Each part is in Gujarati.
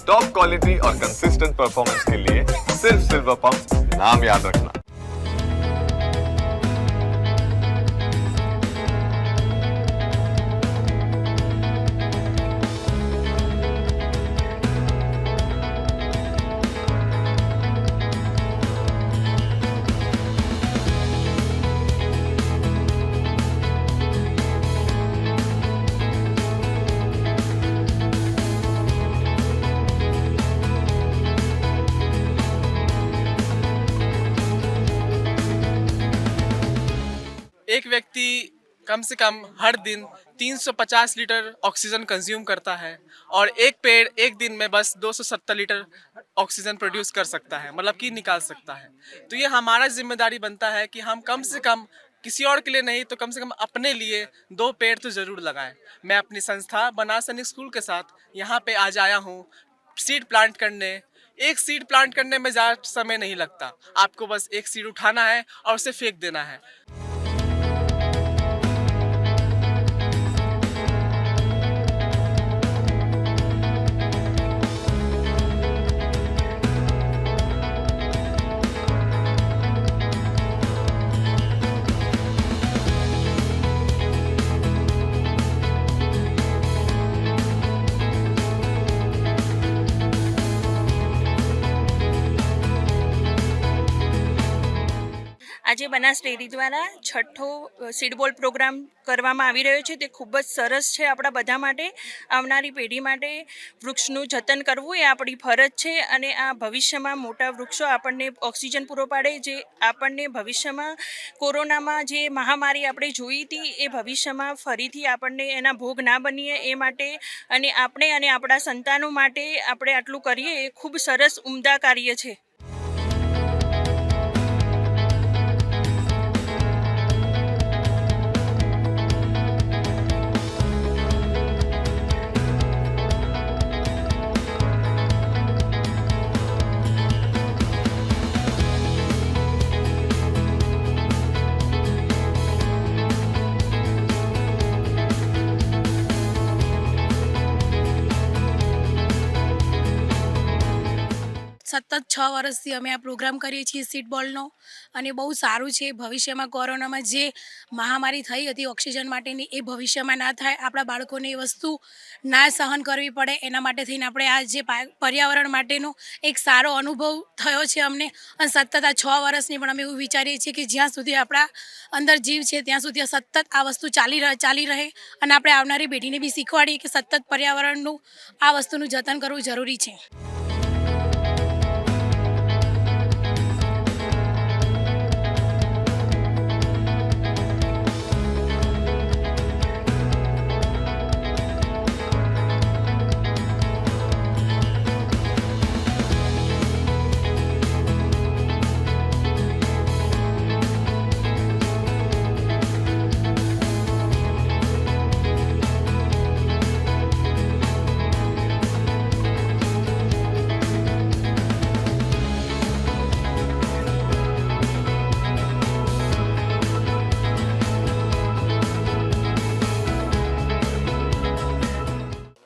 टॉप क्वालिटी और कंसिस्टेंट परफॉर्मेंस के लिए सिर्फ सिल्वर पंप नाम याद रखना। एक व्यक्ति कम से कम हर दिन 350 लीटर ऑक्सीजन कंज्यूम करता है और एक पेड़ एक दिन में बस 270 लीटर ऑक्सीजन प्रोड्यूस कर सकता है, मतलब कि निकाल सकता है। तो ये हमारा जिम्मेदारी बनता है कि हम कम से कम किसी और के लिए नहीं तो कम से कम अपने लिए 2 पेड़ तो जरूर लगाएं। मैं अपनी संस्था बनास सैनिक स्कूल के साथ यहाँ पे आज आया हूँ सीड प्लांट करने। एक सीड प्लांट करने में ज़्यादा समय नहीं लगता, आपको बस एक सीड उठाना है और उसे फेंक देना है। આજે બનાસ ડેરી દ્વારા છઠ્ઠો સીડબોલ પ્રોગ્રામ કરવામાં આવી રહ્યો છે તે ખૂબ જ સરસ છે આપણા બધા માટે। આવનારી પેઢી માટે વૃક્ષનું જતન કરવું એ આપણી ફરજ છે અને આ ભવિષ્યમાં મોટા વૃક્ષો આપણને ઓક્સિજન પૂરો પાડે, જે આપણને ભવિષ્યમાં કોરોનામાં જે મહામારી આપણે જોઈ હતી એ ભવિષ્યમાં ફરીથી આપણને એના ભોગ ના બનીએ એ માટે અને આપણે અને આપણા સંતાનો માટે આપણે આટલું કરીએ એ ખૂબ સરસ ઉમદા કાર્ય છે। સતત 6 વર્ષથી અમે આ પ્રોગ્રામ કરીએ છીએ સીડબોલનો અને બહુ સારું છે। ભવિષ્યમાં કોરોનામાં જે મહામારી થઈ હતી ઓક્સિજન માટેની એ ભવિષ્યમાં ના થાય, આપણા બાળકોને એ વસ્તુ ના સહન કરવી પડે એના માટે થઈને આપણે આ જે પર્યાવરણ માટેનો એક સારો અનુભવ થયો છે અમને અને સતત આ 6 વર્ષની પણ અમે એવું વિચારીએ છીએ કે જ્યાં સુધી આપણા અંદર જીવ છે ત્યાં સુધી સતત આ વસ્તુ ચાલી રહે અને આપણે આવનારી પેઢીને બી શીખવાડીએ કે સતત પર્યાવરણનું આ વસ્તુનું જતન કરવું જરૂરી છે।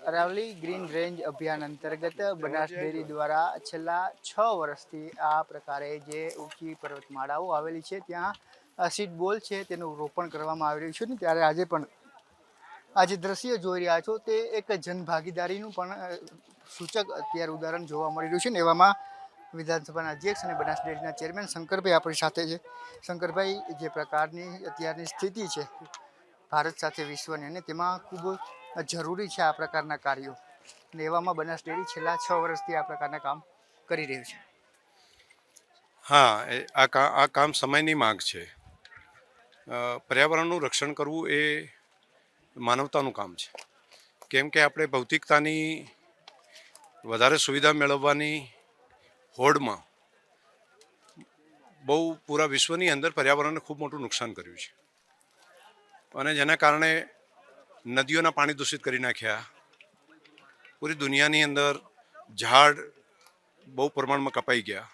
અરાવલી ગ્રીન રેન્જ અભિયાન અંતર્ગત બનાસ ડેરી દ્વારા છેલ્લા 6 વર્ષથી આ પ્રકારે જે ઊંચી પર્વતમાળાઓ આવેલી છે ત્યાં સીડ બોલ છે તેનું રોપણ કરવામાં આવી રહ્યું છે ને ત્યારે આજે પણ આ જે દ્રશ્ય જોઈ રહ્યા છો તે એક જનભાગીદારીનું પણ સૂચક અત્યારે ઉદાહરણ જોવા મળી રહ્યું છે ને એવામાં વિધાનસભાના અધ્યક્ષ અને બનાસ ડેરીના ચેરમેન શંકરભાઈ આપણી સાથે છે। શંકરભાઈ, જે પ્રકારની અત્યારની સ્થિતિ છે ભારત સાથે વિશ્વની અને તેમાં ખૂબ જરૂરી છે આ પ્રકારના કાર્યો અને એવામાં બનાસ ડેરી છેલ્લા 6 વર્ષથી આ પ્રકારના કામ કરી રહ્યું છે। હા, આ કામ સમયની માંગ છે। પર્યાવરણનું રક્ષણ કરવું એ માનવતાનું કામ છે, કેમ કે આપણે ભૌતિકતાની વધારે સુવિધા મેળવવાની હોડમાં બહુ પૂરા વિશ્વની અંદર પર્યાવરણને ખૂબ મોટું નુકસાન કર્યું છે અને જેના કારણે નદીઓના પાણી દૂષિત કરી નાખ્યા। પૂરી દુનિયાની અંદર ઝાડ બહુ પ્રમાણમાં કપાઈ ગયા,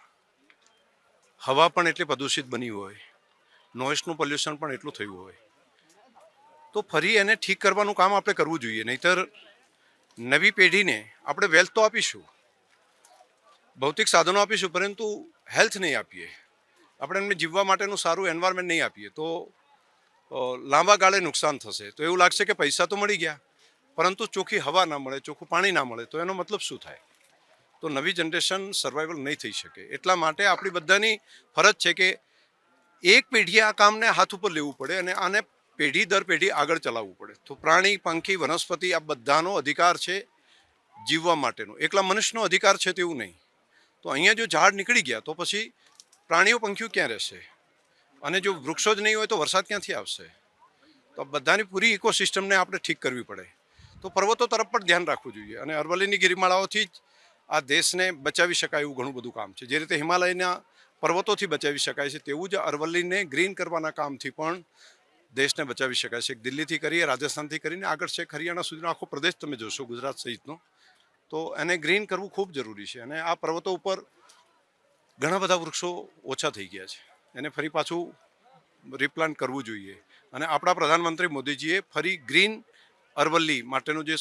હવા પણ એટલી પ્રદૂષિત બની હોય, નોઇસનું પોલ્યુશન પણ એટલું થયું હોય, તો ફરી એને ઠીક કરવાનું કામ આપણે કરવું જોઈએ। નહીંતર નવી પેઢીને આપણે વેલ્થ તો આપીશું ભૌતિક સાધનો આપીશું પરંતુ હેલ્થ નહીં આપીએ, આપણે એમને જીવવા માટેનું સારું એન્વાયરમેન્ટ નહીં આપીએ તો લાંબા ગાળે નુકસાન થશે. તો એવું લાગશે કે પૈસા તો મળી ગયા પરંતુ ચોખ્ખી હવા ના મળે, ચોખ્ખું પાણી ના મળે તો એનો મતલબ શું થાય? તો નવી જનરેશન સર્વાઈવલ નહીં થઈ શકે. એટલા માટે આપણી બધાની ફરજ છે કે એક પેઢીએ આ કામને હાથ ઉપર લેવું પડે અને આને પેઢી દર પેઢી આગળ ચલાવવું પડે. તો પ્રાણી, પંખી, વનસ્પતિ આ બધાનો અધિકાર છે જીવવા માટેનો, એકલા મનુષ્યનો અધિકાર છે તેવું નહીં. તો અહીંયા જો ઝાડ નીકળી ગયા તો પછી પ્રાણીઓ, પંખીઓ ક્યાં રહેશે? અને જો વૃક્ષો જ નહીં હોય તો વરસાદ ક્યાંથી આવશે? તો બધાની પૂરી ઇકોસિસ્ટમને આપણે ઠીક કરવી પડે. તો પર્વતો તરફ પણ ધ્યાન રાખવું જોઈએ અને અરવલ્લીની ગિરિમાળાઓથી જ આ દેશને બચાવી શકાય એવું ઘણું બધું કામ છે. જે રીતે હિમાલયના પર્વતોથી બચાવી શકાય છે તેવું જ અરવલ્લીને ગ્રીન કરવાના કામથી પણ દેશને બચાવી શકાય છે. દિલ્હીથી કરીએ, રાજસ્થાનથી કરીને આગળ છે હરિયાણા સુધીનો આખો પ્રદેશ તમે જોશો ગુજરાત સહિતનો, તો એને ગ્રીન કરવું ખૂબ જરૂરી છે. અને આ પર્વતો ઉપર ઘણા બધા વૃક્ષો ઓછા થઈ ગયા છે, એને ફરી પાછું રિપ્લાન્ટ કરવું જોઈએ. અને આપણા પ્રધાનમંત્રી મોદીજીએ ફરી ગ્રીન અરવલ્લી માટેનો જે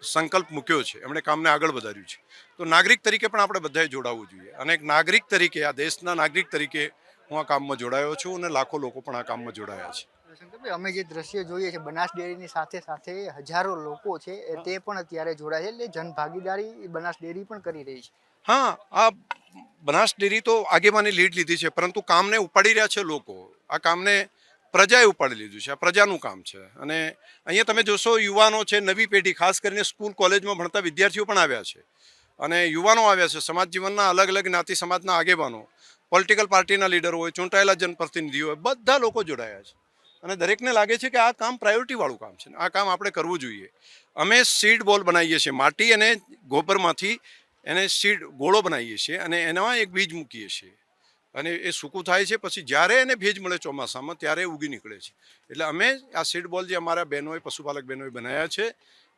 સંકલ્પ મૂક્યો છે, એમણે કામને આગળ વધાર્યું છે. તો નાગરિક તરીકે પણ આપણે બધાએ જોડાવવું જોઈએ. અને એક નાગરિક તરીકે, આ દેશના નાગરિક તરીકે હું આ કામમાં જોડાયો છું અને લાખો લોકો પણ આ કામમાં જોડાયા છે. શંકરભાઈ, અમે જે દ્રશ્ય જોઈએ છે બનાસ ડેરીની સાથે સાથે હજારો લોકો છે તે પણ અત્યારે જોડાય છે, એટલે જનભાગીદારી બનાસ ડેરી પણ કરી રહી છે. હા, આ બનાસ ડેરી તો આગેવાની લીડ લીધી છે પરંતુ કામને ઉપાડી રહ્યા છે લોકો. આ કામને પ્રજાએ ઉપાડી લીધું છે, આ પ્રજાનું કામ છે. અને અહીંયા તમે જોશો યુવાનો છે, નવી પેઢી, ખાસ કરીને સ્કૂલ કોલેજમાં ભણતા વિદ્યાર્થીઓ પણ આવ્યા છે અને યુવાનો આવ્યા છે, સમાજ જીવનના અલગ અલગ જ્ઞાતિ સમાજના આગેવાનો, પોલિટિકલ પાર્ટીના લીડરો હોય, ચૂંટાયેલા જનપ્રતિનિધિઓ હોય, બધા લોકો જોડાયા છે. અને દરેકને લાગે છે કે આ કામ પ્રાયોરિટીવાળું કામ છે, આ કામ આપણે કરવું જોઈએ. અમે સીડ બોલ બનાવીએ છીએ, માટી અને ગોબરમાંથી એને સીડ ગોળો બનાવીએ છીએ અને એમાં એક બીજ મૂકીએ છીએ અને એ સૂકું થાય છે. પછી જ્યારે એને ભેજ મળે ચોમાસામાં ત્યારે ઉગી નીકળે છે. એટલે અમે આ સીડ બોલ જે અમારા બહેનોએ, પશુપાલક બહેનોએ બનાવ્યા છે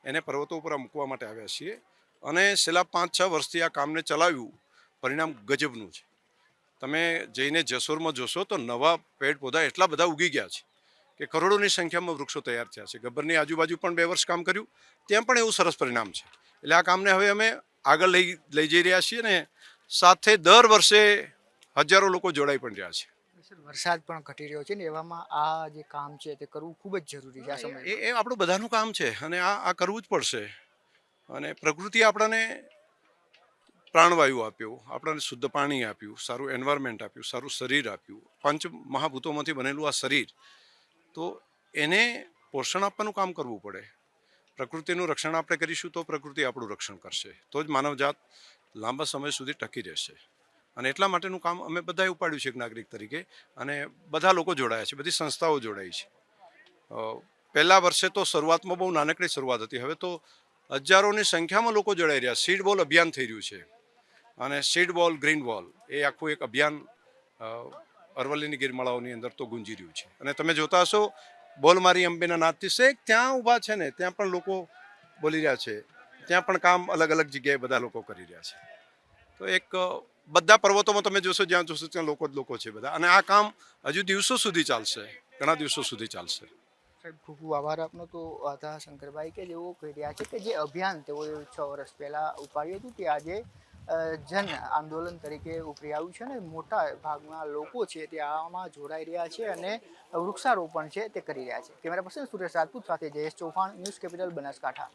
એને પર્વતો ઉપર મૂકવા માટે આવ્યા છીએ. અને છેલ્લા 5-6 વર્ષથી આ કામને ચલાવ્યું, પરિણામ ગજબનું છે. તમે જઈને જસોરમાં જોશો તો નવા પેડ પૌધા એટલા બધા ઉગી ગયા છે કે કરોડોની સંખ્યામાં વૃક્ષો તૈયાર થયા છે. ગબ્બરની આજુબાજુ પણ 2 વર્ષ કામ કર્યું, ત્યાં પણ એવું સરસ પરિણામ છે. એટલે આ કામને હવે અમે આગળ લઈ જઈ રહ્યા છીએ ને સાથે દર વર્ષે હજારો લોકો જોડાઈ પણ રહ્યા છે. વરસાદ પણ ઘટી રહ્યો છે ને એવામાં આ જે કામ છે તે કરવું ખૂબ જ જરૂરી છે આ સમયે. એ આપણું બધાનું કામ છે અને આ કરવું જ પડશે. અને પ્રકૃતિએ આપણને પ્રાણવાયુ આપ્યો, આપણને શુદ્ધ પાણી આપ્યું, સારું એન્વાયરમેન્ટ આપ્યું, સારું શરીર આપ્યું, 5 મહાભૂતોમાંથી બનેલું આ શરીર, તો એને પોષણ આપવાનું કામ કરવું પડે. પ્રકૃતિનું રક્ષણ આપણે કરીશું તો પ્રકૃતિ આપણું રક્ષણ કરશે, તો જ માનવજાત લાંબા સમય સુધી ટકી રહેશે. અને એટલા માટેનું કામ અમે બધાએ ઉપાડ્યું છે એક નાગરિક તરીકે અને બધા લોકો જોડાયા છે, બધી સંસ્થાઓ જોડાઈ છે. પહેલા વર્ષે તો શરૂઆતમાં બહુ નાનકડી શરૂઆત હતી, હવે તો હજારોની સંખ્યામાં લોકો જોડાઈ રહ્યા. સીડ બોલ અભિયાન થઈ રહ્યું છે અને સીડ બોલ, ગ્રીન બોલ એ આખું એક અભિયાન અરવલ્લીની ગિરિમાળાઓની અંદર તો ગુંજી રહ્યું છે. અને તમે જોતા હશો બોલ મારી અંબેના નાદથી શેક ત્યાં ઊભા છે ને ત્યાં પણ લોકો બોલી રહ્યા છે, ત્યાં પણ કામ અલગ અલગ જગ્યાએ બધા લોકો કરી રહ્યા છે. તો એક બધા પર્વતોમાં તમે જોશો, જ્યાં જોશો ત્યાં લોકો જ લોકો છે બધા. અને આ કામ હજુ દિવસો સુધી ચાલશે, ઘણા દિવસો સુધી ચાલશે. સાહેબ, ખૂબ ખૂબ આભાર આપનો. તો હતા શંકરભાઈ કે જેઓ કહી રહ્યા છે કે જે અભિયાન તેઓએ 6 વર્ષ પહેલાં ઉપાડ્યું હતું તે આજે જન આંદોલન તરીકે ઉભરી આવ્યું છે અને મોટા ભાગના લોકો છે તે આમાં જોડાઈ રહ્યા છે અને વૃક્ષારોપણ છે તે કરી રહ્યા છે. કેમેરા પર્સન સુરેશ રાજપૂત સાથે જયેશ ચૌહાણ, ન્યૂઝ કેપિટલ, બનાસકાંઠા.